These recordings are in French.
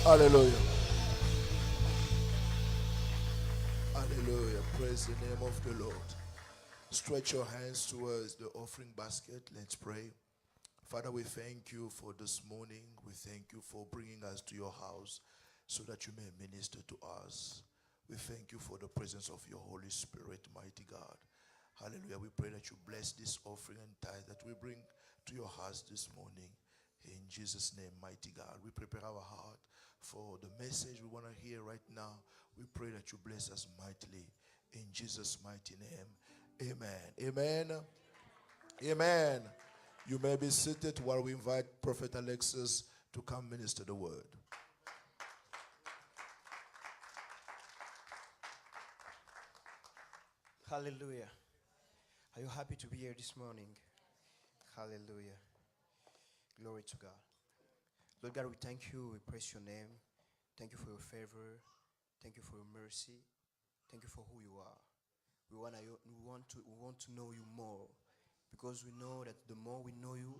Hallelujah. Hallelujah. Praise the name of the Lord. Stretch your hands towards the offering basket. Let's pray. Father, we thank you for this morning. We thank you for bringing us to your house so that you may minister to us. We thank you for the presence of your Holy Spirit, mighty God. Hallelujah. We pray that you bless this offering and tithe that we bring to your house this morning. In Jesus' name, mighty God, we prepare our heart for the message we want to hear right now. We pray that you bless us mightily. In Jesus' mighty name, amen. Amen. Amen. You may be seated while we invite Prophet Alexis to come minister the word. Hallelujah. Are you happy to be here this morning? Hallelujah. Glory to God. Lord God, we thank you. We praise your name. Thank you for your favor. Thank you for your mercy. Thank you for who you are. We want to know you more, because we know that the more we know you,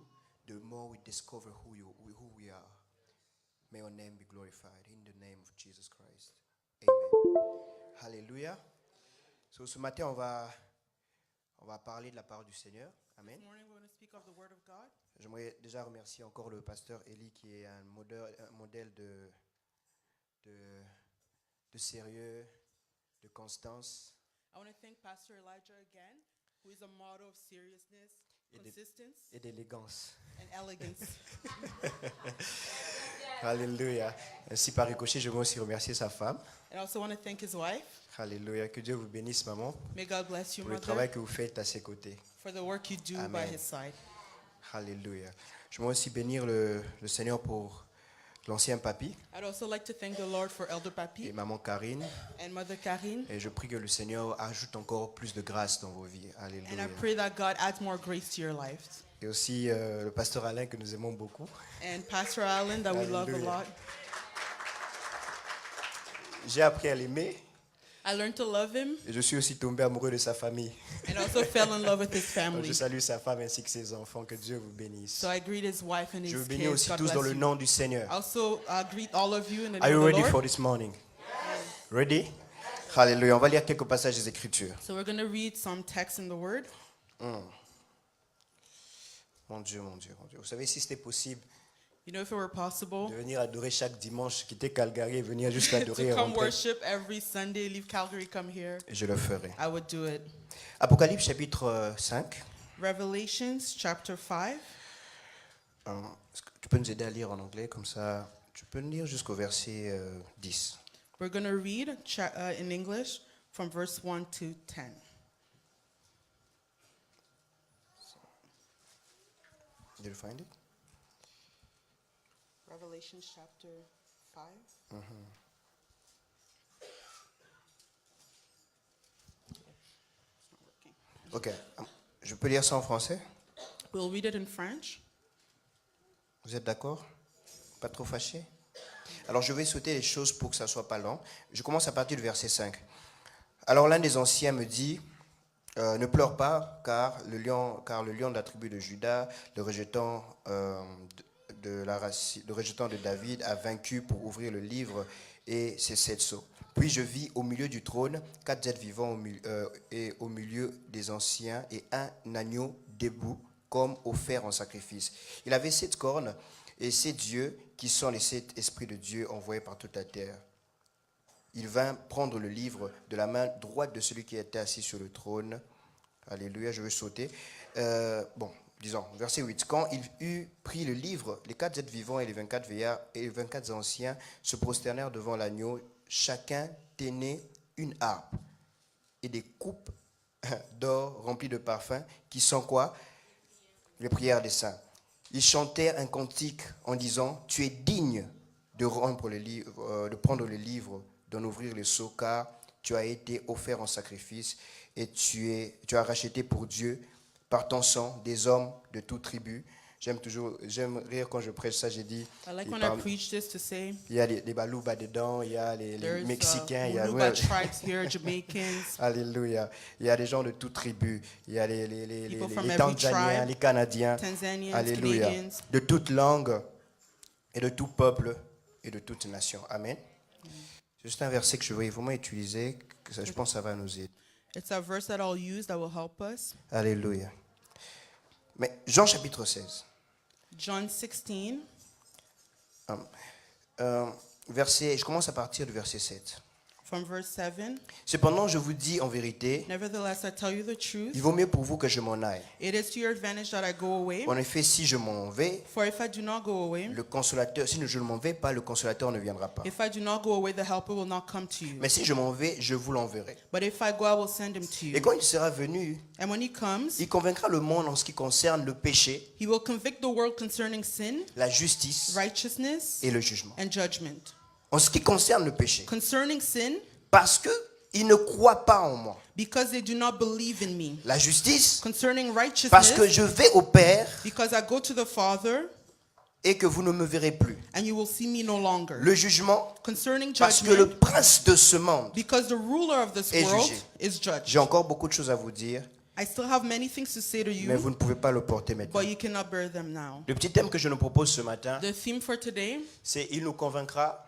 the more we discover who we are. May your name be glorified in the name of Jesus Christ. Amen. Hallelujah. So ce matin, on va parler de la parole du Seigneur. Amen. This morning we're going to speak of the Word of God. J'aimerais déjà remercier encore le pasteur Eli, qui est un modèle de sérieux, de constance I want to thank Pastor Elijah again, who is a model of seriousness, consistence, et d'élégance. and elegance. Alléluia. Ainsi par ricochet, je veux aussi remercier sa femme. I also want to thank his wife. Alléluia. Que Dieu vous bénisse, maman, May God bless you, pour le mother, travail que vous faites à ses côtés. for the work you do by Amen. his side. Alléluia. Je veux aussi bénir le Seigneur pour l'ancien papy I'd also like to thank the Lord for Elder et Papi maman Karine. and Mother Karine. Et je prie que le Seigneur ajoute encore plus de grâce dans vos vies. And I Alléluia. pray that God adds more grace to your lives. Et aussi le pasteur Alain, que nous aimons beaucoup. And Pastor Allen, that we love a Hallelujah. lot. J'ai appris à l'aimer I learned to love him et je suis aussi tombé amoureux de sa famille. and also fell in love with his Donc, family. je salue sa femme ainsi que ses enfants. Que Dieu vous bénisse. So I greet his wife and Je his vous bénis kids. aussi God tous dans bless le you. nom du Seigneur. I also greet all of you in the Are name you of the ready Lord. for this morning? Ready? Hallelujah. On va lire quelques passages des Écritures. So we're going to read some text in the Word. Mon Dieu, mon Dieu, mon Dieu. Vous savez, si c'était possible You know, if it were possible de venir adorer chaque dimanche, quitter Calgary et venir juste to adorer et come rentrer, worship every Sunday, leave Calgary, come here, je le ferai. I would do it. Apocalypse chapitre 5. Revelations chapter 5. Est-ce que tu peux nous aider à lire en anglais, comme ça tu peux lire jusqu'au verset 10. We're going to read in English from verse 1 to 10. Did you find it? Revelations chapter 5. It's not working. Ok. Je peux lire ça en français? We'll read it in French. Vous êtes d'accord? Pas trop fâché? Alors je vais sauter les choses pour que ça soit pas long. Je commence à partir du verset 5. Alors l'un des anciens me dit, ne pleure pas, car le lion de la tribu de Juda, le rejetant de David, a vaincu pour ouvrir le livre et ses 7 sceaux. Puis je vis au milieu du trône 4 êtres vivants et au milieu des anciens et un agneau debout comme offert en sacrifice. Il avait 7 cornes et 7 dieux qui sont les 7 esprits de Dieu envoyés par toute la terre. Il vint prendre le livre de la main droite de celui qui était assis sur le trône. Alléluia, je veux sauter. Disons, verset 8. Quand il eut pris le livre, les 4 êtres vivants et les 24 vieillards et les 24 anciens se prosternèrent devant l'agneau. Chacun tenait une harpe et des coupes d'or remplies de parfums, qui sont quoi? Les prières des saints. Ils chantèrent un cantique en disant, tu es digne de prendre le livre, d'en ouvrir le sceau, car tu as été offert en sacrifice et tu as racheté pour Dieu par ton sang des hommes de toute tribu. J'aime rire quand je prêche ça, j'ai dit. I like when I preach this to say Il y a les Balouba dedans, il y a les there's Mexicains, il y a Yoruba tribes here, Jamaicans, Alléluia. Il y a des gens de toute tribu, il y a les People from every Tanzaniens, tribe, les Canadiens, Tanzanians, Alléluia, Canadians, de toute langue et de tout peuple et de toute nation. Amen. C'est juste un verset que je vais vraiment utiliser, que ça, je pense que ça va nous aider. It's a verse that I'll use that will help us. Alléluia. Mais Jean chapitre 16, John 16, je commence à partir du verset 7. from verse 7. Cependant, je vous dis en vérité, Nevertheless, I tell you the truth. il vaut mieux pour vous que je m'en aille. It is to your advantage that I go away. En effet, si je m'en vais, For if I do not go away, le consolateur, si je ne m'en vais pas, le consolateur ne viendra pas. if I do not go away, the helper will not come to you. Mais si je m'en vais, je vous l'enverrai. But if I go, I will send him to Et you. quand il sera venu, And when he comes, il convaincra le monde en ce qui concerne le péché, he will convict the world concerning sin, la justice righteousness, et le jugement. and judgment. En ce qui concerne le péché, Concerning sin, parce que ils ne croient pas en moi. because they do not believe in me. La justice, Concerning parce que righteousness, je vais au Père because I go to the Father, et que vous ne me verrez plus. and you will see me no longer. Le jugement, Concerning parce que le judgment, prince de ce monde. because the ruler of this est world jugé. is judged. J'ai encore beaucoup de choses à vous dire, I still have many things to say to mais you, vous ne pouvez pas le porter maintenant. but you cannot bear them now. Le petit thème que je nous propose ce matin, The theme for today, c'est il nous convaincra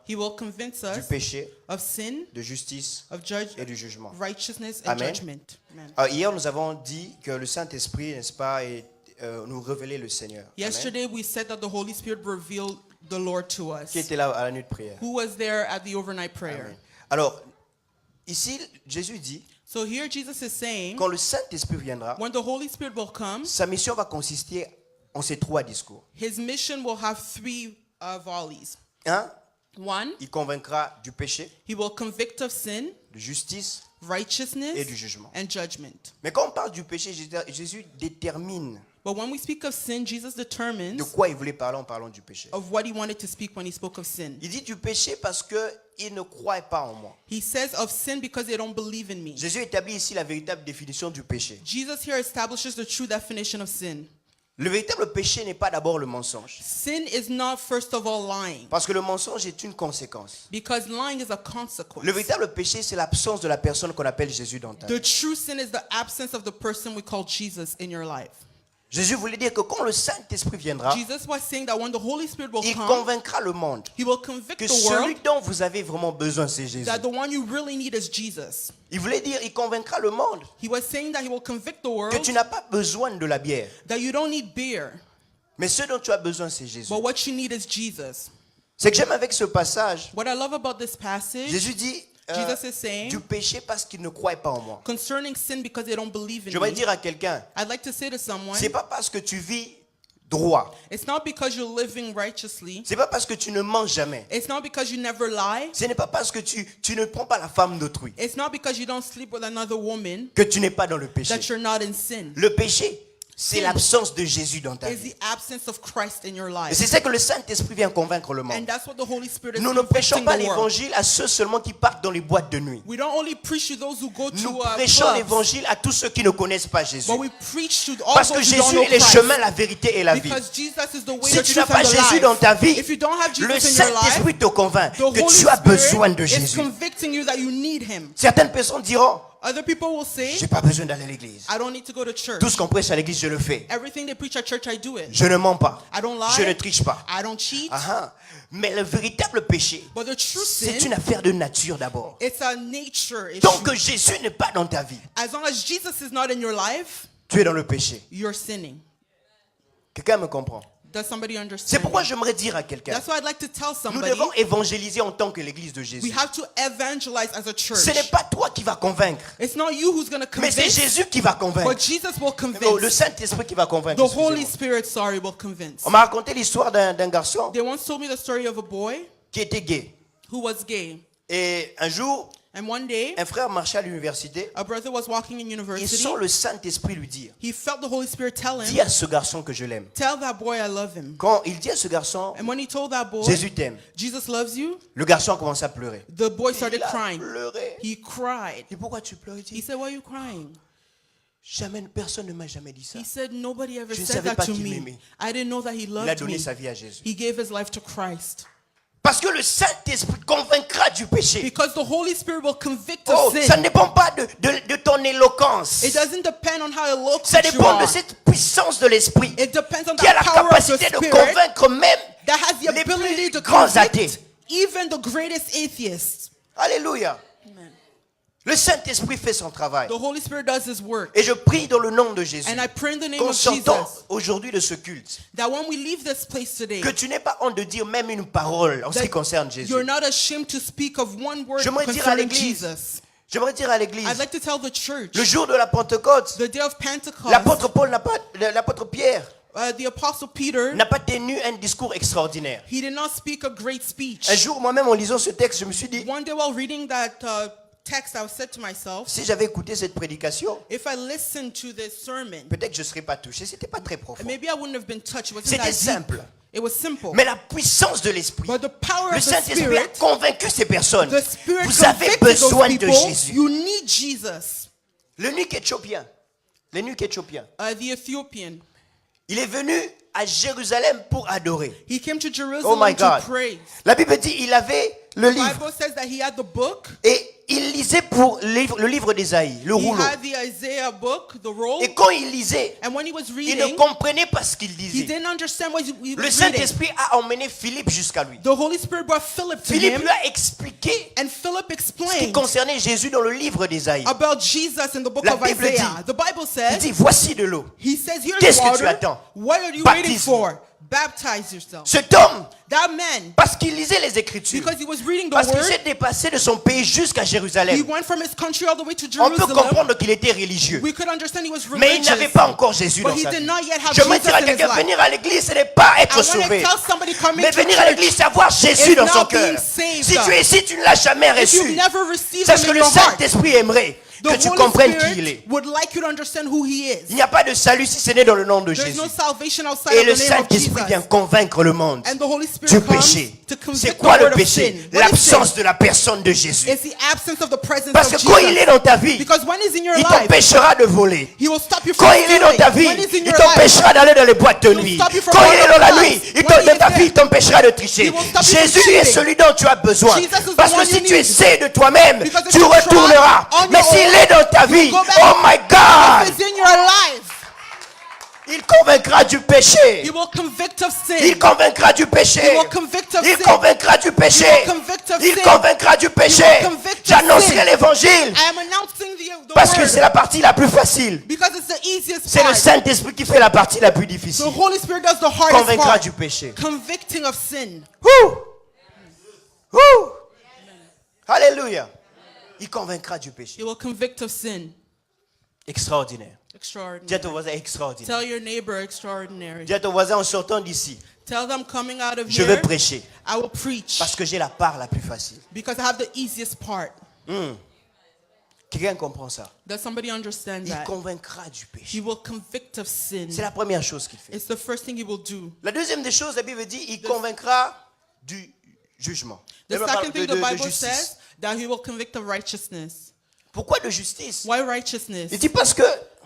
he will convince du us péché, of sin, de justice of et du jugement. righteousness, and Amen. judgment. Amen. Hier, nous avons dit que le Saint-Esprit, n'est-ce pas, nous révélait le Seigneur. Amen. Yesterday we said that the Holy Spirit revealed the Lord to us. Qui était là à la nuit de prière. Who was there at the overnight prayer? Amen. Alors, ici, Jésus dit, So here Jesus is saying, quand le Saint-Esprit viendra, when the Holy Spirit will come, sa mission va consister en ces trois discours. his mission will have three volleys. Un, One, il convaincra du péché, he will convict of sin, de justice righteousness, et du jugement. and judgment. Mais quand on parle du péché, Jésus détermine But when we speak of sin, Jesus de determines quoi il voulait parler en parlant du péché. of what he wanted to speak when he spoke of sin. Il dit du péché parce qu'il ne croit pas en moi. He says of sin because they don't believe in me. Jésus établit ici la véritable définition du péché. Jesus here establishes the true definition of sin. Le véritable péché n'est pas d'abord le mensonge. Sin is not first of all lying, Parce que le mensonge est une conséquence. because lying is a consequence. Le véritable péché, c'est l'absence de la personne qu'on appelle Jésus dans ta vie. The true sin is the absence of the person we call Jesus in your life. Jésus voulait dire que quand le Saint-Esprit viendra, Jesus was saying that when the Holy Spirit will il come, convaincra le monde he will convict que the celui world dont vous avez vraiment besoin, c'est Jésus. that the one you really need is Jesus. Il voulait dire, il convaincra le monde He was saying that he will convict the que world tu n'as pas besoin de la bière. that you don't need beer, Mais ce dont tu as besoin, c'est Jésus. but what you need is Jesus. C'est que j'aime avec ce passage, What I love about this passage, Jésus dit Jesus is saying, du péché parce qu'il ne croit pas en moi. concerning sin because they don't believe in J'aimerais me, dire à quelqu'un, I'd like to say to someone, c'est pas parce que tu vis droit, it's not because you're living righteously, c'est pas parce que tu ne manges jamais, it's not because you never lie, ce n'est pas parce que tu ne prends pas la femme d'autrui it's not because you don't sleep with another woman que tu n'es pas dans le péché. that you're not in sin. Le péché, c'est l'absence de Jésus dans ta It's vie. the absence of Christ in your Et life. c'est ça que le Saint-Esprit vient convaincre le And monde. that's what the Holy Spirit is Nous ne prêchons convicting pas the world. l'évangile à ceux seulement qui partent dans les boîtes de nuit. We don't only preach to those who go Nous to prêchons clubs, l'évangile à tous ceux qui ne connaissent pas Jésus. but we preach to all Parce que those who don't Jésus know est le Christ. chemin, la vérité et la vie. Because Jesus is the way, Si the tu n'as truth, pas and the Jésus dans life. ta vie, If you don't have le Jesus in your life, Saint-Esprit te convainc the que Holy tu as besoin de Spirit is Jésus. convicting you that you need Him. Certaines personnes diront, Other people will say, j'ai pas besoin d'aller à l'église. I don't need to go to church. Tout ce qu'on prêche à l'église, je le fais. Everything they preach at church, I do it. Je ne mens pas. I don't Je ne lie. triche pas. I don't cheat. Ah, ah. Mais le véritable péché, But the true c'est sin, une affaire de nature d'abord. it's a nature issue. Tant que Jésus n'est pas dans ta vie, As long as Jesus is not in your life, tu es dans le péché. you're sinning. Quelqu'un me comprend? Does somebody C'est understand? pourquoi j'aimerais dire à quelqu'un, That's why I'd like to tell nous somebody, devons évangéliser en tant que l'église de we Jésus. have to evangelize as a church. Ce n'est pas toi qui vas convaincre, It's not you who's going to mais c'est convince, Jésus qui va convaincre. but Jesus will Non, le convince. Saint-Esprit qui va convaincre. The Holy excusez-moi. Spirit, will convince. On m'a raconté l'histoire d'un garçon They once told me the story of a boy qui était gay. who was gay. Et un jour, And one day, un frère marchait à l'université a brother was walking in et university. sans le Saint-Esprit lui dire, He felt the Holy Spirit tell dis him, à ce garçon que je l'aime. tell that boy I love him. Quand il dit à ce garçon, And when he told that boy, Jésus t'aime, Jesus loves you, le garçon a commencé à pleurer. the boy started Il a crying. pleuré. He cried. Et pourquoi tu pleures? Il He dit, said, why are you crying? jamais, personne ne m'a jamais dit ça. He said, nobody ever Je ne said savais that pas to qu'il me. m'aimait. I didn't know that he Il a loved donné me. sa vie à Jésus. He gave his life to Christ. Parce que le Saint-Esprit convaincra du péché. Because the Holy Spirit will convict Oh, of sin. ça ne dépend pas de ton éloquence. It doesn't depend on how eloquent Ça you dépend de are. cette puissance de l'Esprit It depends on qui a the la power of the capacité de Spirit convaincre même that has the les ability plus to grands athées. convict even the greatest atheists. Alléluia. Amen. Le Saint-Esprit fait son travail. The Holy Spirit does His work. Et je prie dans le nom de Jésus And I pray in the name qu'en of sortant Jesus aujourd'hui de ce culte, that when we leave this place today, que tu n'aies pas honte de dire même une parole en ce qui that concerne Jésus. you're not ashamed to speak of one word J'aimerais dire à concerning l'église, Jesus. j'aimerais dire à l'église, I'd like to tell the church, le jour de la Pentecôte, the day of Pentecost, l'apôtre Paul n'a pas, l'apôtre Pierre the Apostle Peter, n'a pas tenu un discours extraordinaire. he did not speak a great speech. Un jour, moi-même, en lisant ce texte, je me suis dit, One day while reading that text, I said to myself, si j'avais écouté cette prédication, if I listened to this sermon, peut-être que je ne serais pas touché. C'était pas très profond. maybe I wouldn't have been touched. It wasn't C'était that deep. simple. It was simple. Mais la puissance de l'Esprit, But the power le of the Saint-Esprit a Spirit, convaincu ces personnes. the Spirit Vous avez convicted those besoin de people. Jésus. You need Jesus. L'eunuque éthiopien, l'eunuque éthiopien, The Ethiopian, il est venu à Jérusalem pour adorer. he came to Oh Jerusalem my to God. praise. La Bible dit il avait le The livre Bible says that he had the book. et il lisait pour le livre d'Ésaïe, le He rouleau. had the Isaiah book, the roll. Et quand il lisait, And when he was il ne reading, comprenait pas ce qu'il he disait. didn't understand what he Le was reading. Saint-Esprit a emmené Philippe jusqu'à lui. The Holy Spirit brought Philip to Philippe him, lui a expliqué and Philip ce qui explained concernait Jésus dans le livre d'Ésaïe. about Jesus in the book La of Bible Isaiah. dit- The Bible Il says, dit voici de l'eau. he says, here's Qu'est-ce que tu water. attends? What are you waiting Baptise-le. for? Baptize yourself. Cet homme, That man, parce qu'il lisait les Écritures, because he was reading the parce qu'il word, s'est dépassé de son pays jusqu'à he Jérusalem, went from his country all the way to on peut Jerusalem. comprendre qu'il était religieux. We could understand he was Mais il n'avait religious. pas encore Jésus But dans he sa did vie. not yet have Je me Jesus dire à in his quelqu'un, life. venir à l'église, ce n'est pas être I want sauvé. to tell somebody coming Mais to venir à church, l'église, c'est avoir Jésus is dans son not cœur. being saved. Si tu es ici, tu ne l'as jamais if you've reçu. never received C'est ce him que in le your heart, Saint-Esprit aimerait, the que tu Holy comprennes qui il Spirit est. would like you to understand who he is. Il n'y a pas de salut si ce n'est dans le nom de There's Jésus. no salvation outside Et of le the name of Saint-Esprit Jesus. vient convaincre le monde And the Holy Spirit du comes péché. to C'est convict quoi the le word of péché? sin. What is L'absence sin? de la personne de Jésus. It's the absence of the presence Parce of que quand il Jesus. est dans ta vie, Because when he's in your il life, t'empêchera de voler. he will stop you Quand from il est dans stealing. ta vie, When he's in il your life, t'empêchera d'aller dans les boîtes de He'll nuit. stop you from Quand il going est dans to la clubs. nuit, When dans he's ta there, vie, il t'empêchera de tricher. He will stop you from Jésus est cheating. celui dont tu as besoin. Jesus is the Parce que one si you tu need. essaies de toi-même, Because if tu you try retourneras. on Mais your s'il own, est dans ta vie, go back. oh my God, If it's in your life, il convaincra du péché. he will convict of sin. Il convaincra du péché. He will convict of Il sin. convaincra du péché. He will convict of Il sin. convaincra du péché. He will convict of J'annoncerai sin. l'évangile I am announcing the parce que word c'est la partie la plus facile. because it's the easiest C'est le part. Saint-Esprit qui fait la partie la plus The difficile. Holy Spirit does the hardest Convaincra part. du péché. Convicting of sin. Ouh! Ouh! Alléluia. Il convaincra du péché. He will convict of sin. Extraordinaire. Dis à Extraordinary. ton voisin extraordinaire. Tell your neighbor extraordinary. Dis à ton voisin en sortant d'ici, Tell them coming out of je vais here, prêcher I will preach parce que j'ai la part la plus facile. because I have the easiest part. Quelqu'un comprend ça? Does somebody understand Il that? convaincra du He péché. will convict of sin. C'est la première chose qu'il fait. It's the first thing he will do. La deuxième des choses, la Bible dit, il convaincra du jugement. The Elle me parle second thing de the Bible justice. says that he will convict of righteousness. Pourquoi de justice? Why righteousness? Il dit parce que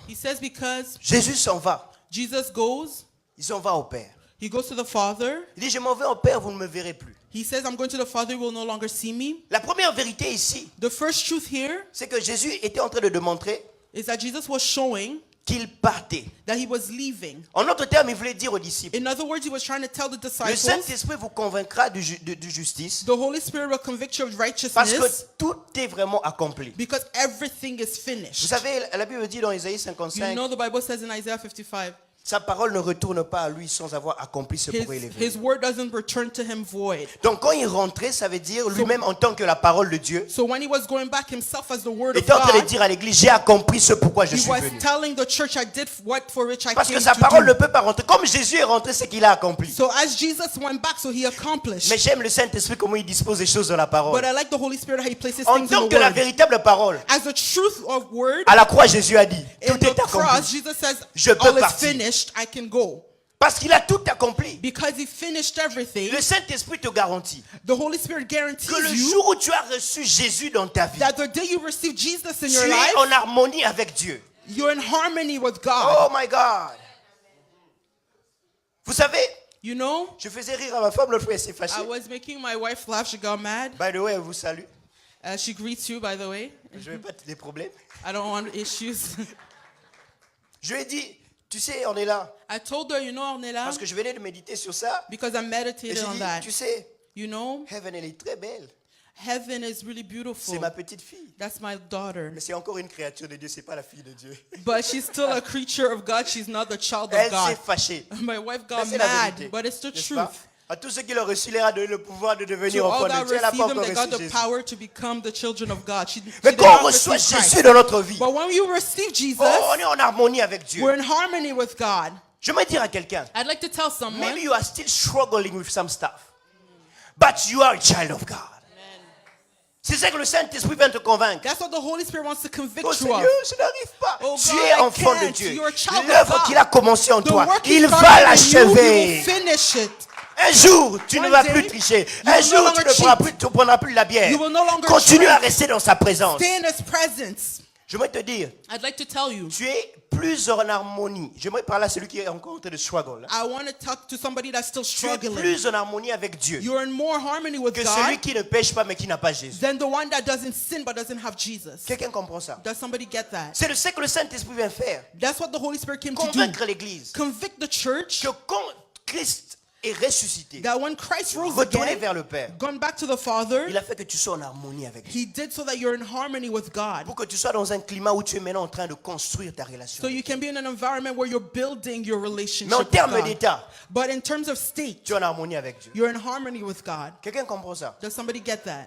He says because Jésus s'en va. Jesus goes, Il s'en va au Père. he goes to the Father. Il dit, je m'en vais au Père, vous ne me verrez plus. He says, I'm going to the Father, you will no longer see me. La première vérité ici, The first truth here c'est que Jésus était en train de démontrer is that Jesus was showing qu'il partait. that he was leaving. En d'autres termes, il voulait dire aux disciples, In other words, he was trying to tell the le disciples, Saint-Esprit vous convaincra de justice the Holy Spirit will convict you of parce righteousness que tout est vraiment accompli. because everything is Vous finished. savez, la Bible dit dans Isaïe You 55, know the Bible says in Isaiah 55, sa parole ne retourne pas à lui sans avoir accompli ce pourquoi il est his venu. word doesn't return to him void. Donc quand il rentrait, ça veut dire lui-même en tant que la parole de Dieu, So when he was going back himself as the word il of était en train de God, dire à l'église, j'ai accompli ce pourquoi je he suis was venu. telling the church, I did what for which I Parce came que sa to parole ne do. peut pas rentrer. Comme Jésus est rentré, c'est qu'il a accompli. So as Jesus went back, so he accomplished. Mais j'aime le Saint-Esprit comment il dispose des choses dans la But parole. I like the Holy Spirit how he places En things tant in que the la word. véritable parole, As the truth of word, à la croix, Jésus a dit, in tout the est cross, accompli. Jesus says, Je peux all is partir. finished, I can go. Parce qu'il a tout accompli. Because he finished everything, Le Saint-Esprit te garantit the Holy Spirit guarantees que le you jour où tu as reçu Jésus dans ta vie, that the day you receive Jesus in tu your es life, en harmonie avec Dieu. you're in harmony with God. Oh my God. Vous savez, You know, Je faisais rire à ma femme l'autre fois, elle s'est fâchée. I was making my wife laugh. She got mad. By the way, elle vous salue. She greets you, by the way. Je n'ai pas des problèmes. I don't want issues. Je lui ai dit, tu sais, on est là. I told her, you know, Ornella, Parce que je venais de méditer sur ça. because I Et meditated j'ai on dit, that. tu sais, You know, Heaven, elle est très belle. heaven is really C'est beautiful. ma petite fille. That's my daughter. Mais c'est encore une créature de Dieu, c'est pas la fille de Dieu. But she's still a creature of God. She's not the child of Elle God. s'est fâchée. My wife Mais got c'est la mad, vérité. but it's the N'est-ce pas? truth. À tous ceux qui l'ont reçu, il leur a donné le pouvoir de devenir To all enfants that de Dieu. Elle n'a pas receive him, encore they got reçu the Jésus. power to become the children of God. She Mais did quand on not reçoit receive Jésus Christ. dans notre vie, But when you receive Jesus, on est en harmonie avec Dieu. we're in harmony with God. Je vais dire à quelqu'un, I'd like to tell someone, maybe you are still struggling with some stuff, but you are a child of God. C'est ça que le Saint-Esprit vient te convaincre. that's what the Holy Spirit wants to Oh convict you Seigneur, of. je n'arrive pas. Oh Tu God, es I enfant de can't. Dieu. You're a child of L'œuvre God. qu'il a commencé en The toi, work he il va started in you, he l'achever. will finish it. Un jour, tu ne One vas day, plus tricher. you Un will no jour, tu longer ne prendras cheat. plus, tu prendras plus de la bière. You will no longer Continue drink. à rester dans sa présence. Stay in His presence. Je vais te dire, I'd like to tell you, tu es plus en harmonie. J'aimerais parler à celui qui est encore en train de struggle. I want to talk to somebody that's still Tu es struggling. plus en harmonie avec Dieu You're in more harmony with que celui God qui ne pêche pas mais qui n'a pas Jésus. than the one that doesn't sin but doesn't have Jesus. Quelqu'un comprend ça? Does somebody get that? C'est ce que le Saint-Esprit vient faire. That's what the Holy Spirit came to do. Convaincre l'Église Convict the church que quand Christ est ressuscité, that when Christ rose retourné again, vers le Père, gone back to the Father, il a fait que tu sois en harmonie avec Dieu. He did so that you're in harmony with God. Pour que tu sois dans un climat où tu es maintenant en train de construire ta relation. So you can be in an environment where you're building your Mais en relationship with termes God. d'état, But in terms of state, tu es en harmonie avec Dieu. you're in harmony with God. Quelqu'un comprend ça? Does somebody get that?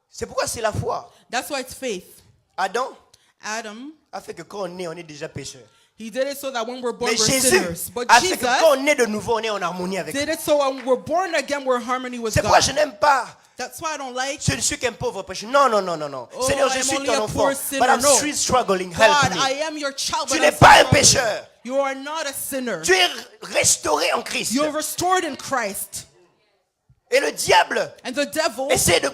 C'est pourquoi c'est la foi. That's why it's faith. Adam Adam, a fait que quand on est déjà pécheur. he did it so that when we're born, Mais we're Jésus sinners. But a fait que Jesus quand on est de nouveau, on est en harmonie avec lui. did it so when we're born again, we're in harmony with C'est pourquoi God. je n'aime pas That's why I don't like, celui qui est un pauvre pécheur. Non, non, non, non, non. Oh, Seigneur, je I'm suis only ton a enfant. poor But sinner. I'm No. still struggling. God, Help I me. am your child, Tu but n'es I'm pas un struggling. pécheur. You are not a sinner. Tu es restauré en Christ. You're restored in Christ. Et le diable And the devil, essaie de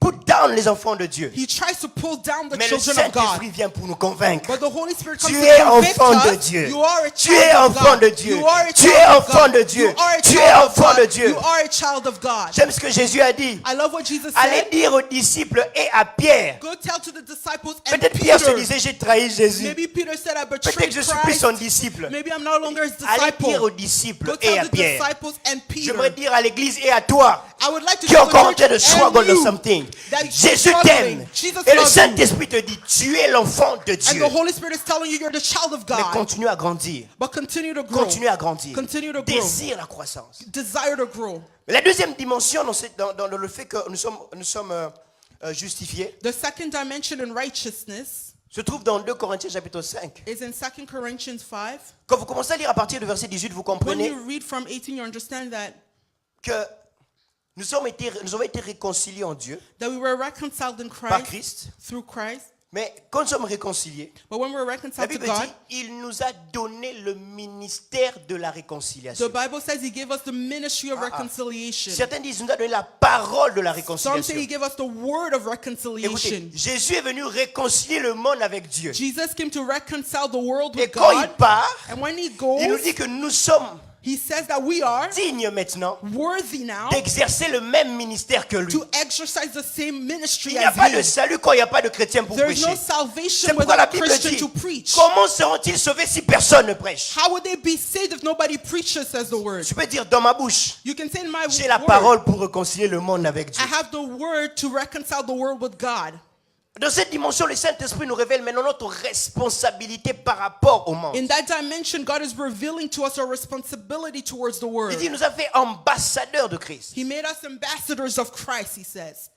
put down les enfants de Dieu. he tries to pull down the Mais le children of God. Saint-Esprit vient pour nous convaincre. But the Holy Spirit comes Tu to es convict enfant de us. Dieu. You are a Tu es child of enfant God. de Dieu. You are a Tu es child of enfant God. de Dieu. You are a Tu es child of enfant de God. Dieu. You are a child of God. J'aime ce que Jésus a dit. I love what Jesus Allez said. dire aux disciples et à Pierre. Go tell to the disciples and Peut-être Pierre se Peter. disait, j'ai trahi Jésus. Maybe Peter said, I Peut-être betrayed que je suis plus Christ. son disciple. Maybe I'm no longer his Allez dire aux disciple. disciples Go et à tell the Pierre. disciples and J'aimerais Peter. dire à l'église et à toi I would like to qui est tell encore en the train de church struggle and on you something. that you're Jésus struggling. t'aime. Jesus Et le loves you. Saint-Esprit te dit, tu es l'enfant de And Dieu. the Holy Spirit is telling you you're the child of Mais God. continue à grandir. But continue to grow. Continue à grandir. Continue to grow. Désire la croissance. Desire to grow. La deuxième dimension dans le fait que nous sommes justifiés The second dimension in righteousness se trouve dans 2 Corinthiens chapitre 5. is in 2 Corinthians 5. Quand vous commencez à lire à partir du verset 18, vous When comprenez you read from 18, you understand that que nous avons été réconciliés en Dieu we were reconciled in par Christ Christ. through Christ. Mais quand nous sommes réconciliés, But when we're la reconciled to Bible God, dit il nous a donné le ministère de la réconciliation. the Bible says He gave us the ministry of reconciliation. Certains disent il nous a donné la parole de la Some réconciliation. say He gave us the word of Écoutez, reconciliation. Jésus est venu réconcilier le monde avec Dieu. Jesus came to reconcile the world Et with quand il God. part, And when He il nous goes, dit que nous sommes He says that we are dignes maintenant worthy now d'exercer le même ministère que lui. to exercise the same ministry Il n'y a as pas de He. salut quand il n'y a pas de chrétien pour There is prêcher. no C'est salvation pourquoi la without a Bible Christian dit, to preach. comment seront-ils sauvés si personne ne prêche? How would they be saved if nobody preaches, says the word? Je peux dire dans ma bouche, You can say in my j'ai la word, parole pour réconcilier le monde avec Dieu. I have the word to reconcile the world with God. Dans cette dimension, le Saint-Esprit nous révèle maintenant notre responsabilité par rapport au monde. In that dimension, God is revealing to us our responsibility towards the word. Il dit, il nous a fait ambassadeurs de Christ. He made us ambassadors of Christ, he says.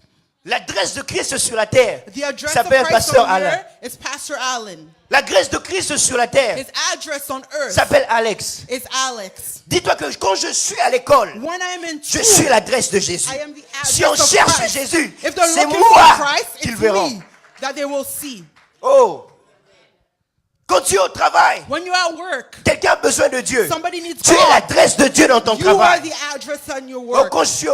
L'adresse de Christ sur la terre The address of s'appelle Christ Pasteur on Alain. here is Pastor Allen. L'adresse de Christ sur la terre His address on earth s'appelle Alex. is Alex. Dis-toi que quand je suis à l'école, When I am in je suis school, l'adresse de Jésus. I am the Si on address of cherche Christ. Jésus, If they're c'est looking moi for Christ, qu'ils it's verront. me that they will see. Oh! Quand tu es au travail, When you're at work, quelqu'un a besoin de Dieu. somebody needs Tu es God. l'adresse de Dieu dans ton You are travail. the address on your Oh, work. quand je suis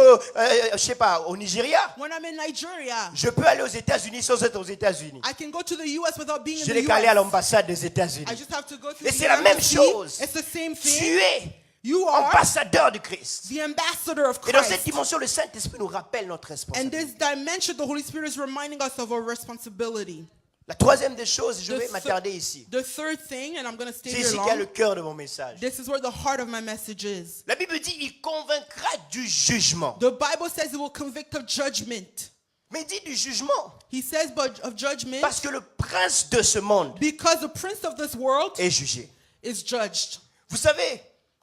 je sais pas, au Nigeria, When I'm in Nigeria, je peux aller aux États-Unis sans être aux États-Unis. I can go to the U.S. without being Je in n'ai the qu'à aller à US. l'ambassade des États-Unis. I just have to go through Et the c'est la même embassy. chose. It's the same Tu thing. es You are ambassadeurs du Christ. the ambassador of Et dans cette Christ. dimension, le Saint-Esprit nous rappelle notre And responsabilité. this dimension, the Holy Spirit is reminding us of our responsibility. La troisième des choses, je The vais th- m'attarder ici. The third thing, and I'm going to stay C'est here ici qu'il y a le long. cœur de mon message. This is where the heart of my message is. La Bible dit, il convaincra du jugement. The Bible says it will convict of judgment. Mais il dit du jugement. He says but of judgment Parce que le prince de ce monde because the prince of this world est jugé. is judged. Vous savez,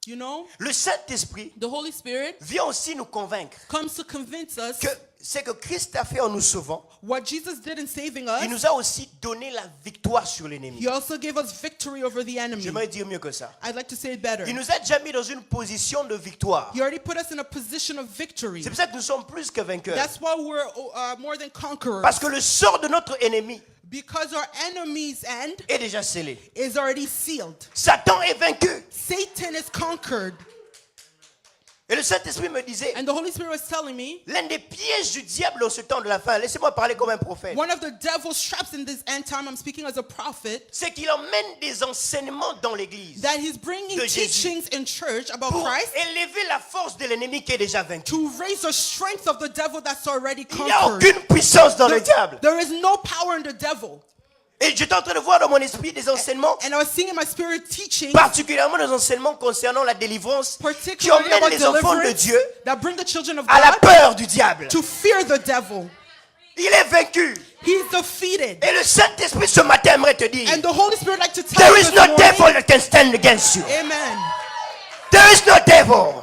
You know, le Saint-Esprit the Holy Spirit vient aussi nous convaincre comes to convince us que ce que Christ a fait en nous sauvant, what Jesus did in saving il us. nous a aussi donné la victoire sur l'ennemi. He also gave us victory over the enemy. J'aimerais dire mieux que ça. I'd like to say it better. Il nous a déjà mis dans une position de victoire. He already put us in a position of victory. C'est pour ça que nous sommes plus que vainqueurs. That's why we're more than conquerors. Parce que le sort de notre ennemi Because our enemy's end est déjà scellé. is already sealed. Satan est vaincu. Satan is conquered. Et le Saint-Esprit me disait, And the Holy Spirit was telling me, l'un des pièges du diable en ce temps de la fin, laissez-moi parler comme un prophète, one of the devil's traps in this end time, I'm speaking as a prophet, c'est qu'il emmène des enseignements dans l'église that he's bringing de Jésus teachings in church about pour Christ élever la force de l'ennemi qui est déjà vaincu. to raise the strength of the devil that's already Il n'y a conquered. aucune puissance dans le diable. There is no power in the devil. Et j'étais en train de voir dans mon esprit des enseignements, And I was seeing in my spirit teaching, particulièrement des enseignements concernant la délivrance, qui particularly emmènent about les enfants de deliverance, Dieu that bring the children of à la God peur du diable. to fear the devil. Il est vaincu. He's defeated. Et le Saint-Esprit ce matin aimerait te dire, And the Holy Spirit like to tell there you is this no morning, devil that can stand against you. amen. There is no devil.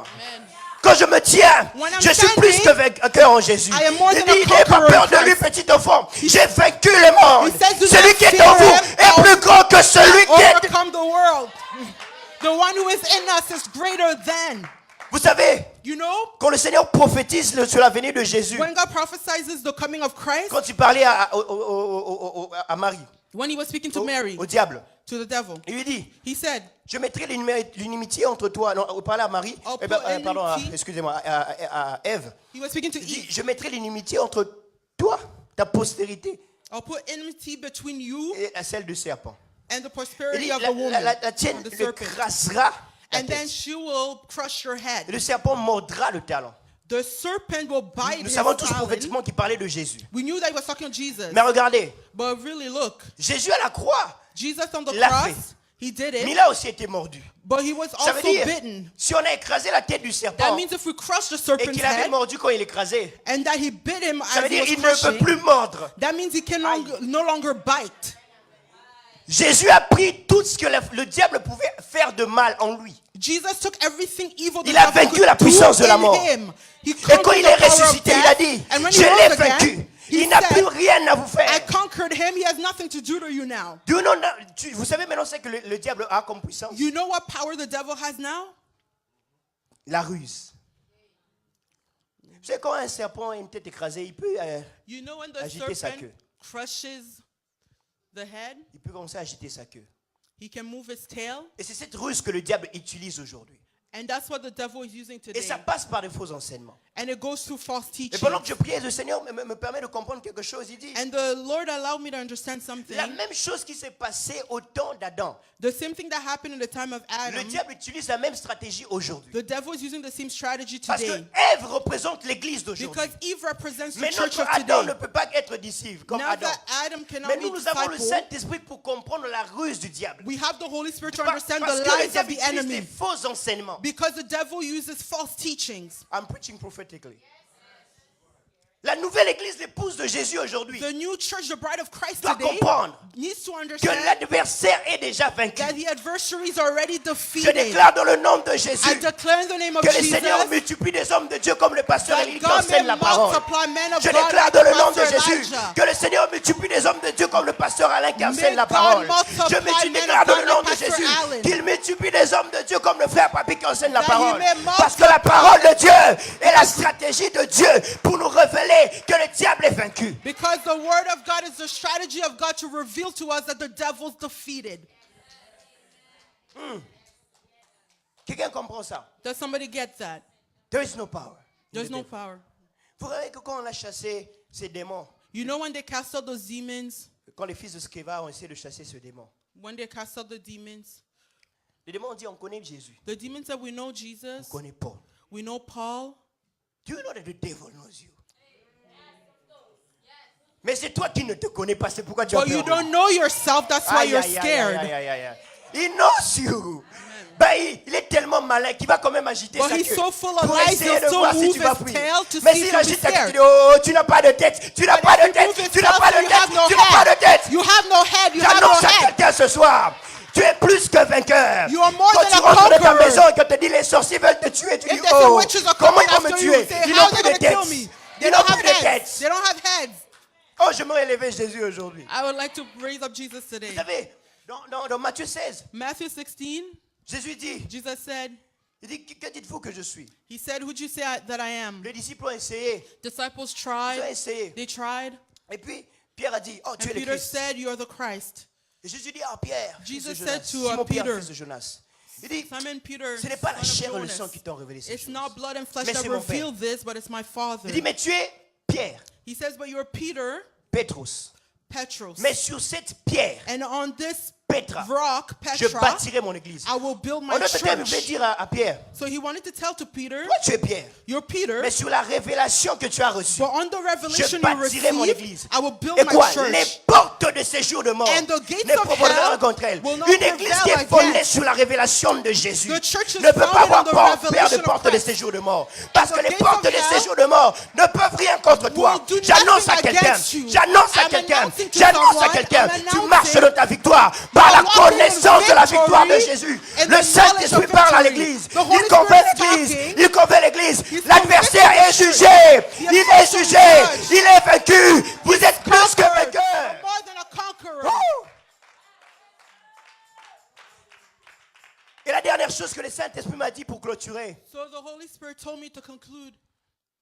Quand je me tiens, When I'm je suis standing, plus que vainqueur en Jésus. I am more Il than dit, a n'ayez pas conqueror peur in de lui, Christ. petit enfant. J'ai vaincu le monde. He says, do Celui not qui est fear en vous him, est plus grand que celui qui est... Overcome the world. The one who is in us is greater than. Vous savez, You know, quand le Seigneur prophétise sur la venue de Jésus, when God prophesizes the coming of Christ, quand il parlait à Marie, when he was speaking to Mary, au diable, to the devil, il lui dit, he said, je mettrai l'inimitié entre toi. Non, il parlait à Marie. I'll Eh ben, put pardon, enmity. excusez-moi, à Ève. he was speaking to Il dit, Eve, je mettrai l'inimitié entre toi, ta postérité, I'll put enmity between you et celle du serpent. and the Il prosperity dit, of the woman, la tienne or the le serpent. crasera ta And then tête. she will crush your Et head. le serpent mordra le talon. The serpent will bite Nous his savons tous talon. prophétiquement qu'il parlait de Jésus. We knew that he was talking to Jesus. Mais regardez, But really, look, Jésus à la croix, Jesus on the l'a cross, fait. he did mais it, il a aussi été mordu. but he was Ça veut also dire, bitten. si on a écrasé la tête du That serpent means if we crush the et serpent's qu'il avait head mordu quand il écrasait, and that he bit him ça as veut he dire was qu'il ne peut crushing, plus mordre. that means he can no longer bite. Jésus a pris tout ce que le diable pouvait faire de mal en lui. Jesus took everything evil the Il a devil vaincu could la do puissance de la in mort. him. He Et quand conquered il the est power of ressuscité, il a death. dit, And when je he l'ai rose vaincu. again, he Il n'a said, plus rien à vous I faire. conquered him. He has nothing to do to you now. Do you know now- vous savez maintenant ce que le diable a comme puissance? You know what power the devil has now? La ruse. Vous savez, quand un serpent a une tête écrasée, il peut You know when the agiter sa serpent queue. crushes the head, Il peut commencer à agiter sa queue. he can move his tail. Et c'est cette ruse que le diable utilise aujourd'hui. And that's what the devil is using Et today. ça passe par des faux enseignements. And it goes through false Et teaching. pendant que je priais, le Seigneur me permet de comprendre quelque chose. Il dit, And the Lord allowed me to understand something. la même chose qui s'est passée au temps d'Adam. The same thing that happened in the time of Le Adam, diable utilise la même stratégie aujourd'hui. the devil is using the same strategy Parce que today. Ève représente l'église d'aujourd'hui. Because Eve represents the Mais church notre of Adam ne today. peut pas être disciple comme Now Adam. that Adam cannot Mais be nous avons le disciple, Saint-Esprit pour comprendre la ruse du diable. we have the Holy Spirit to Parce understand que the le lies of diable the utilise des enemy. faux enseignements. Because the devil uses false teachings. I'm preaching prophetically. La nouvelle église, l'épouse de Jésus aujourd'hui, The new church, the bride of Christ doit today, comprendre needs to que understand l'adversaire est déjà vaincu. that the adversary is already Je defeated. déclare dans le nom de Jésus I declare in the name of que le Jesus Seigneur multiplie des hommes de Dieu comme le pasteur that Élie qui God enseigne may la parole. multiply men of Je God déclare like dans le nom de Pastor Jésus Elijah. que le Seigneur multiplie des hommes de Dieu comme le pasteur Alain qui enseigne May la God parole. multiply Je men déclare of dans God le nom like de Pastor Jésus Allen. qu'il multiplie des hommes de Dieu comme le frère Papi qui enseigne la That he parole. may Parce que la parole de Dieu est la stratégie de Dieu pour nous révéler que le diable est vaincu. Because the word of God is the strategy of God to reveal to us that the devil's defeated. Quelqu'un comprend ça? Does somebody get that? There is no power. There's no power. Vous savez que quand on a chassé ces démons, You know when they cast out those demons, quand les fils de Sceva ont essayé de chasser ce démon, when they cast out the demons, Les démons ont dit, on connaît Jésus, The demon said, we know on Jesus, connaît Paul. we know Paul. Do you know that the devil knows you? Mais c'est toi qui ne te connais pas, c'est pourquoi tu as But you peur. don't know yourself, that's why Aïe, you're aïe, aïe, scared. aïe, aïe, aïe, aïe. He knows you. Ben, il est tellement malin qu'il va quand même agiter But sa he's queue so full of pour lies, essayer he'll de still voir si move tu vas his fuir. tail to Mais see s'il if you'll agite be ta queue, scared. tu dis, oh, tu n'as pas de tête, tu n'as pas de If he tête, moves his tu n'as tail, pas de you have tête, no tu n'as pas de head. tête. You have no head, you have no J'annonce à head. quelqu'un ce soir, tu es plus que vainqueur. You are more Quand than tu a rentres dans ta conqueror. maison et qu'on te dit les sorciers veulent te tuer, tu dis, If they say oh, witches are comment coming ils vont me after you, tuer? say, Ils how n'ont are they plus going de to kill tête. me? They Ils don't n'ont have plus de heads. tête. They don't have heads. Oh, j'aimerais élever Jésus aujourd'hui. I would like to raise up Jesus today. Vous savez, dans Matthieu 16, Matthew 16, Jésus dit, Jesus said, il dit, que dites-vous que je suis? he said, who'd you say that I am? Les disciples ont essayé, Disciples ils ont tried, essayé. they tried. Et puis, Pierre a dit, oh, tu And es le Peter Christ. said, you are the Christ. Et Jésus dit, ah, Pierre, fils de Jesus Jonas, said to, Simon Pierre, Peter, fils de Jonas. Il dit, Simon Peter, ce n'est pas la son of chair et le Jonas, sang qui t'ont révélé ces it's choses. not blood and flesh Mais that c'est mon Père. revealed this, but it's my Father. Il dit, mais tu es Pierre, He says, but you're Peter, Pétros. Petros. Mais sur cette pierre, And on this Petra, rock, je Petra, bâtirai mon église. I will build En my d'autres termes, il voulait church. dire à Pierre, So he wanted to tell to Peter, toi tu es Pierre, you're Peter, mais sur la révélation que tu as reçue, but on the je revelation you bâtirai mon received, église. I will build Et my quoi? church. Les portes de séjour de mort And the gates ne of prévaudront hell contre elle. will not Une église qui prevail est fondée against. sur la révélation de Jésus The church is ne peut pas founded avoir on the peur de revelation of portes de Christ. séjour de mort. Parce And que the les gates portes of de hell séjour de mort ne peuvent rien contre toi. will do J'annonce à nothing quelqu'un, against you. j'annonce à I'm quelqu'un, announcing to j'annonce à someone, quelqu'un, I'm tu announcing marches dans ta victoire par you're la walking in connaissance de la victory victoire de Jésus. and Le the Saint-Esprit knowledge of parle à victory. l'église. The Holy Il convainc Spirit is l'église. talking. Il convainc l'église. He's L'adversaire convicting est the church. jugé. The Il est adversary jugé. is judged. Il est vaincu. Vous êtes plus que Conquered. vainqueur. You're more than a conqueror. Oh! Et la dernière chose que le Saint-Esprit m'a dit pour clôturer, So the Holy Spirit told me to conclude,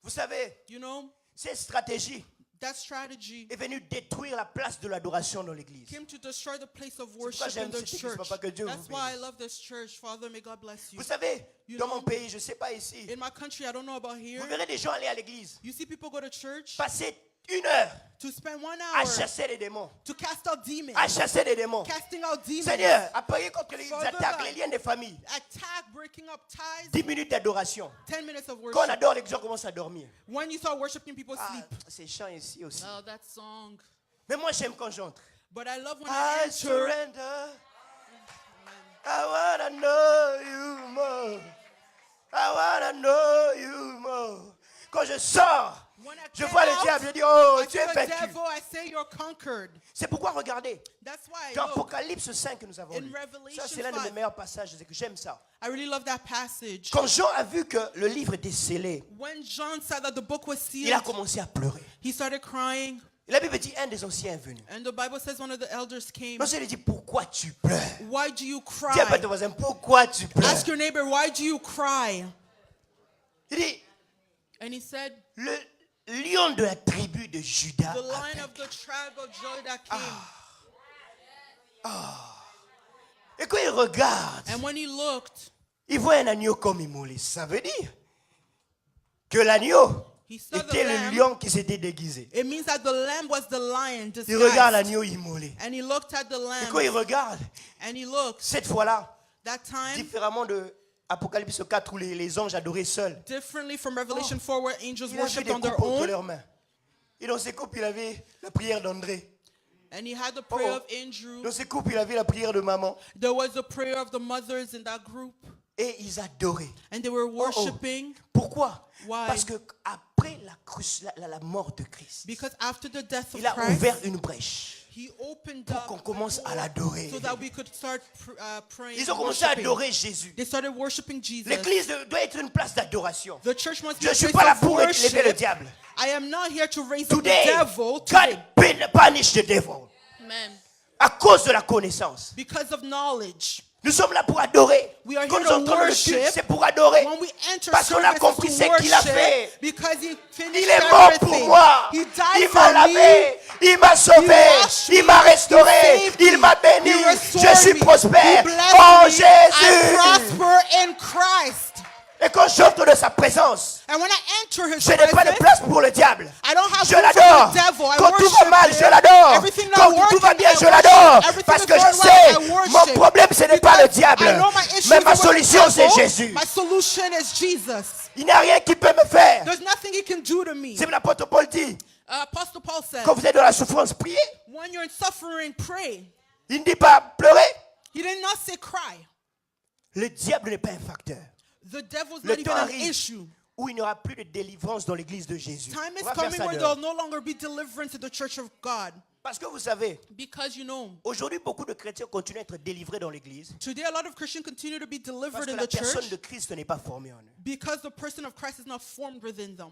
vous savez, you know, cette stratégie that strategy est venue détruire la place de l'adoration dans l'église. came to destroy the place of pourquoi worship j'aime in the cette église, church. papa, que Dieu vous That's why I bénisse. love this church. Father, may God bless you. Vous savez, You dans know, mon pays, je ne sais pas ici, In my country, I don't know about here. vous verrez des gens aller à l'église, You see people go to church passer 1 heure to spend 1 à hour chasser les démons. to cast out demons, À chasser les démons. casting out demons, Seigneur, à prier contre les Father, attaques, les liens des familles. attack, breaking up ties, 10 minutes d'adoration. 10 minutes of Quand on worship. adore, les gens commencent à dormir. When you start worshiping, people Ah, sleep. c'est chant ici aussi. Oh, that song. Mais moi, j'aime quand j'entre. But I love when I I enter. surrender. I wanna know you more. I wanna know you more. Quand je sors, When I je get vois le out, diable, je dis, oh, I tu see es the vaincu. devil, I say you're conquered. C'est pourquoi, regardez, That's why dans look, Apocalypse 5 que nous avons In lu, Revelation ça c'est l'un de mes 5. meilleurs passages, c'est que j'aime ça. I really love that passage. Quand Jean a vu que le livre était scellé, When John said that the book was il a sealed, commencé à pleurer. he started crying. Et la Bible dit, un des anciens est venu. And the Bible says one of the elders came. Non, il lui dit, pourquoi tu pleures? Why do you Dis à cry? ton voisin, pourquoi tu pleures? Ask your neighbor, why do you cry? Il dit, And he said, le lion de la tribu de Judas the a lion of vaincu. the tribe of Judah came. Et quand il regarde, And when he looked, il voit un agneau comme immolé. Ça veut dire que l'agneau he saw the était le lamb. lion qui s'était déguisé. It means that the lamb was the lion Il regarde disguised. l'agneau immolé. And he looked at the Et quand il lamb. regarde, And he looked. cette fois-là, That time, différemment de Apocalypse 4 où les anges adoraient seuls, differently from Revelation 4 where angels il avait worshipped des on their coupes entre own. leurs mains. Et dans ses coupes, il avait la prière d'André. And he had the prayer Oh. of Andrew. Dans ses coupes, il avait la prière de maman. There was the prayer of the mothers in that group. Et ils adoraient. And they were worshiping. Pourquoi? Why? Parce que après la mort de Christ, Because after the death of il a Christ, ouvert une brèche he opened pour up qu'on a commence à door l'adorer. so that we could start praying. Ils ont and commencé à worshiping. adorer Jésus. They started worshiping Jesus. L'église doit être une place d'adoration. The church must be Je a ne suis place pas là of pour élever le worship. diable. I am not here to raise up the Today, devil God today. punish the devil. Amen. À cause de la connaissance. Because of knowledge. Nous sommes là pour adorer. We are Quand here nous to entrons dans le culte, worship. c'est pour adorer. When we enter Parce qu'on a services compris to ce qu'il a worship, fait. because he finished Il est mort pour everything. moi. He died Il for m'a me. lavé. Il m'a sauvé. He washed Il me. m'a restauré. He saved Il me. m'a béni. He restored Je suis me. prospère. He blessed Oh me. I Jésus. prosper in Christ. Et quand j'entre de sa présence, And when I enter his je n'ai pas de presence, place pour le diable. I don't have Je room for l'adore. the devil. I Quand tout va worship mal, him. je l'adore. Everything not Quand tout va working, bien, I je worship. l'adore. Everything Parce is que je going sais, right, I worship. mon problème, ce n'est pas le diable. I know my issue Mais is ma not with the solution, c'est devil. Jésus. My solution is Jesus. Il n'y a rien qui peut me faire. There's nothing he can do to me. C'est l'apôtre Paul dit, Apostle Paul said, quand vous êtes dans la souffrance, priez. when you're in suffering, pray. Il ne dit pas pleurer. He did not say cry. Le diable n'est pas un facteur. The devil's Le not even temps an arrive issue. où il n'y aura plus de délivrance dans l'église de Jésus. Time On is va faire coming ça where dehors. there'll no longer be deliverance in the church of God. Parce que vous savez, Because you know, aujourd'hui, beaucoup de chrétiens continuent à être délivrés dans l'église. today a lot of Christians continue to be Parce delivered que in la the personne church de Christ n'est pas formée en eux. because the person of Christ is not formed within them.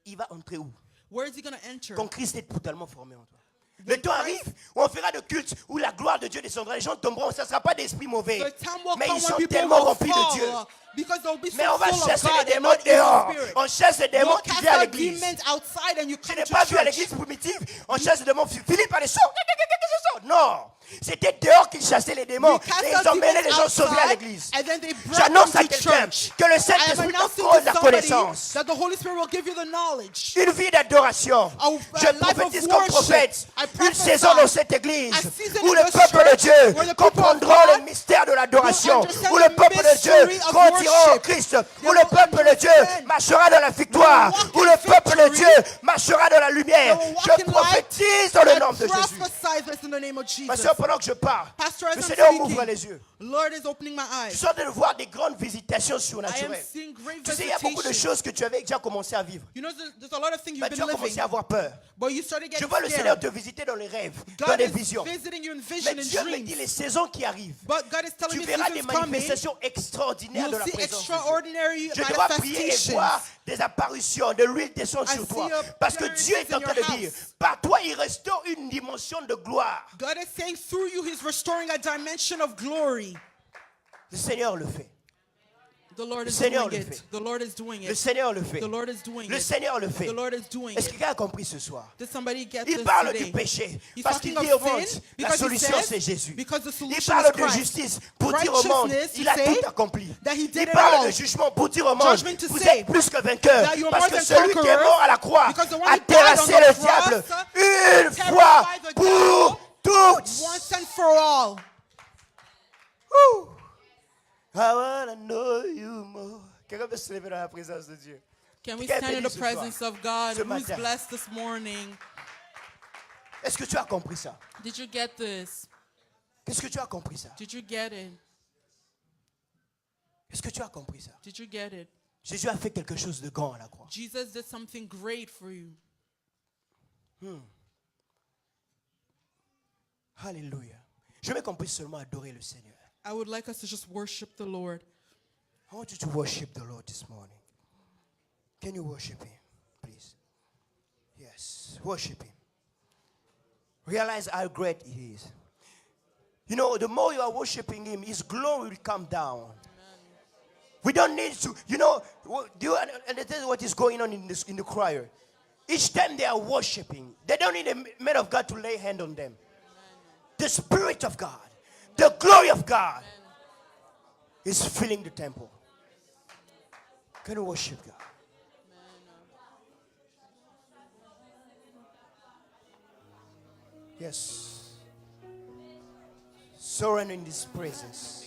Il va entrer où? Where is he going to enter? Quand Christ est totalement formé en toi. Le temps arrive où on fera de culte, où la gloire de Dieu descendra, les gens tomberont, ça ne sera pas d'esprit mauvais. The time will Mais come ils when sont people tellement will remplis de Dieu. fall because they'll be so Mais on va full of chasser God les and démons not evil dehors. spirit. On chasse les démons You'll qui cast viennent à out l'église. demons outside and you Je come n'ai to pas vu à church. l'église primitive, on chasse les démons. Philippe allait sortir. Non. C'était dehors qu'ils chassaient les démons. We cast Et ils out emmenaient les demons gens sauvés à outside, l'église. and then they brought J'annonce them à to quelqu'un church. que le I am Saint-Esprit announcing t'accorde to la somebody connaissance. that the Holy Spirit will give you the knowledge. Une vie d'adoration. A Je life of prophétise comme worship. prophète I une prophesy saison dans cette église a season où in le this peuple de church Dieu where the people of comprendront God le mystère de l'adoration, will understand où le the peuple de Dieu mystery of grandiront en worship. Christ, They où le will peuple de Dieu understand. marchera dans la victoire, They will walk où in le peuple de victory. Dieu marchera dans la lumière. They will walk Je in prophétise dans le I nom de Jésus. prophesy this in the name of Jesus. Pasteur, pendant que je parle, Pastor, as le I'm Seigneur speaking, m'ouvre les yeux. Lord is opening my Je eyes. suis en train de voir des grandes visitations I am surnaturelles. seeing great Tu sais, il y a beaucoup de visitation. choses que tu avais déjà commencé à vivre. You know, there's a lot of things Bah, you've tu been as commencé living, à avoir peur. but you started Je getting vois le Seigneur scared. te visiter dans les rêves, dans God des is visions. visiting you in Mais vision and Dieu me dit dreams. les saisons qui arrivent. But God is telling Tu me verras des seasons coming. manifestations extraordinaires de You'll la see présence de Dieu. extraordinary Je te vois prier et manifestations. voir des apparitions, de l'huile descendre I sur see toi. your Parce que Dieu est en train de appearances in dire, your house. par toi, il restaure une dimension de gloire. God is saying through you, He's restoring a dimension of glory. Le Seigneur le fait. The Lord Le is Seigneur doing le fait. it. The Lord is doing Le it. Seigneur le fait. The Lord is doing Le it. Seigneur le fait. The Lord is doing Est-ce que it. quelqu'un a compris ce soir? Did somebody get Il this parle today? du péché He's parce qu'il talking dit au of monde, sin la because he solution says, c'est Jésus. because the Il solution parle is de Christ. justice pour dire au monde, Righteousness, il a to say tout accompli. that he did Il it parle all. de jugement pour dire au monde, Judgment to vous say êtes plus que vainqueurs. that you are Parce more que than celui qui est conquerors, mort à la croix because the one a who died on terrassé the le cross diable une fois terrified the pour toutes. Once and for all. Ouh. I wanna know you more. Quelqu'un peut se lever dans la présence de Dieu. Can we Quelqu'un stand in béni the ce soir, presence of God? ce Who's matin. blessed this morning? Est-ce que tu as compris ça? Did you get this? Est-ce que tu as compris ça? Did you get it? Est-ce que tu as compris ça? Did you get it? Jésus a fait quelque chose de grand à la croix. Jesus did something great for you. Alléluia. Je veux qu'on puisse seulement adorer le Seigneur. I would like us to just worship the Lord. I want you to worship the Lord this morning. Can you worship Him, please? Yes, worship Him. Realize how great He is. You know, the more you are worshiping Him, His glory will come down. We don't need to, you know, do you understand what is going on in the choir? Each time they are worshiping, they don't need a man of God to lay hand on them. The Spirit of God, the glory of God is filling the temple. Can you worship God? Yes. Surrender in His presence.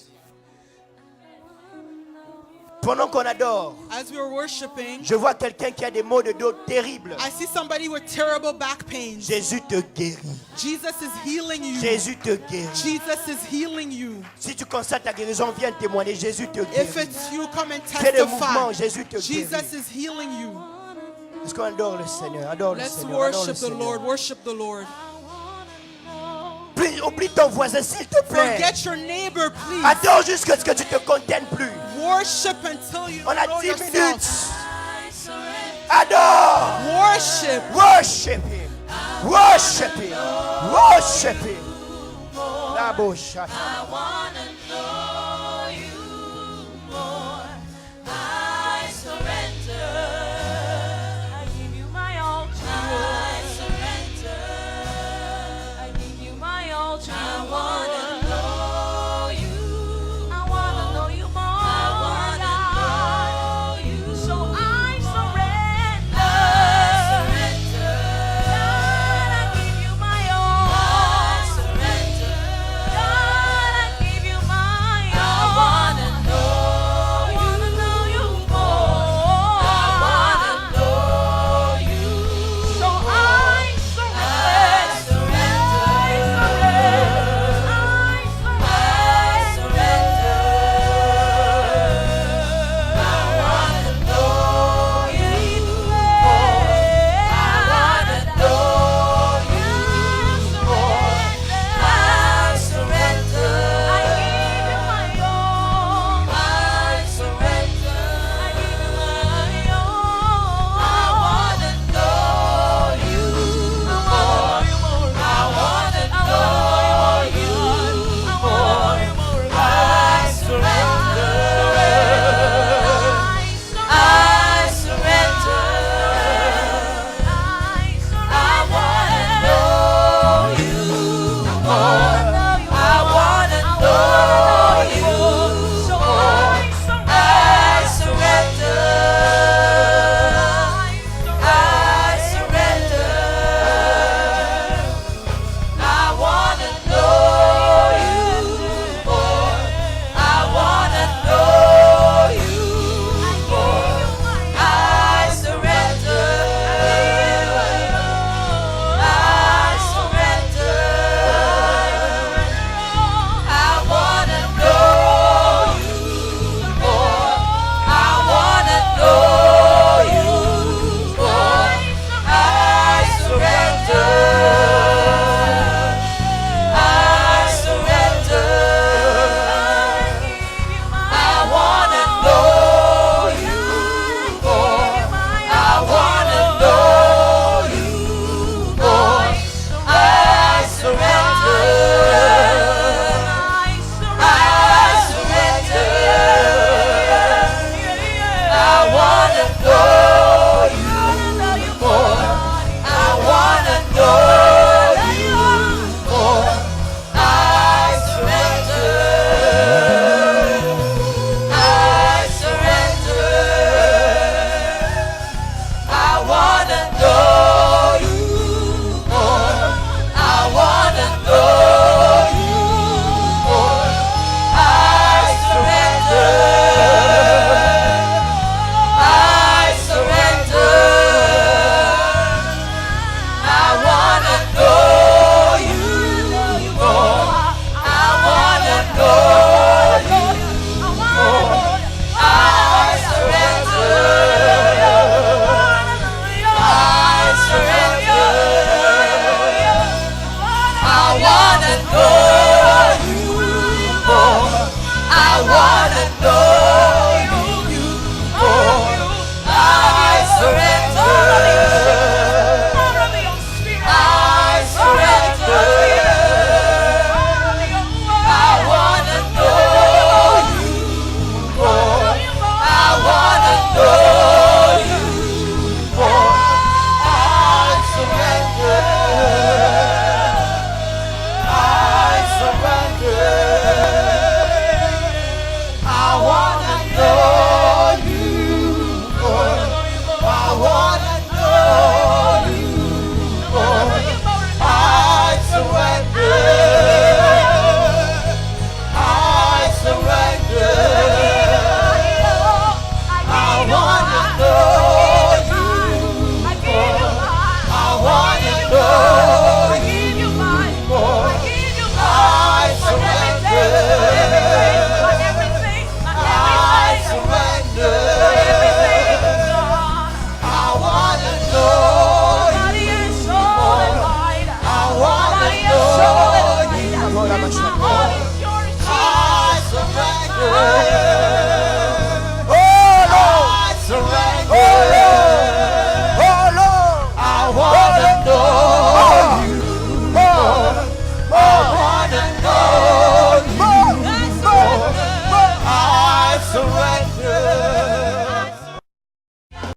Pendant qu'on adore, As we were worshiping, je vois quelqu'un qui a des maux de dos terribles. I see somebody with terrible back pains. Jésus te guérit. Jesus is healing you. Jésus te guérit. Jesus is healing you. Si tu constates ta guérison, viens témoigner. Jésus te If guérit. it's you, come and Fais des mouvements. testify. Jésus te Jesus guérit. is healing you. Est-ce qu'on adore le Seigneur? Adore le Let's Seigneur. Adore le worship the Seigneur. Lord. Worship the Lord. Oublie ton voisin, s'il te plaît. Forget your neighbor, please. Adore jusqu'à ce que tu te contiennes plus. Worship until you On a know 10 yourself. minutes. Adore. Worship. Worship Him. Worship Him. Worship Him. La bouche. I wanna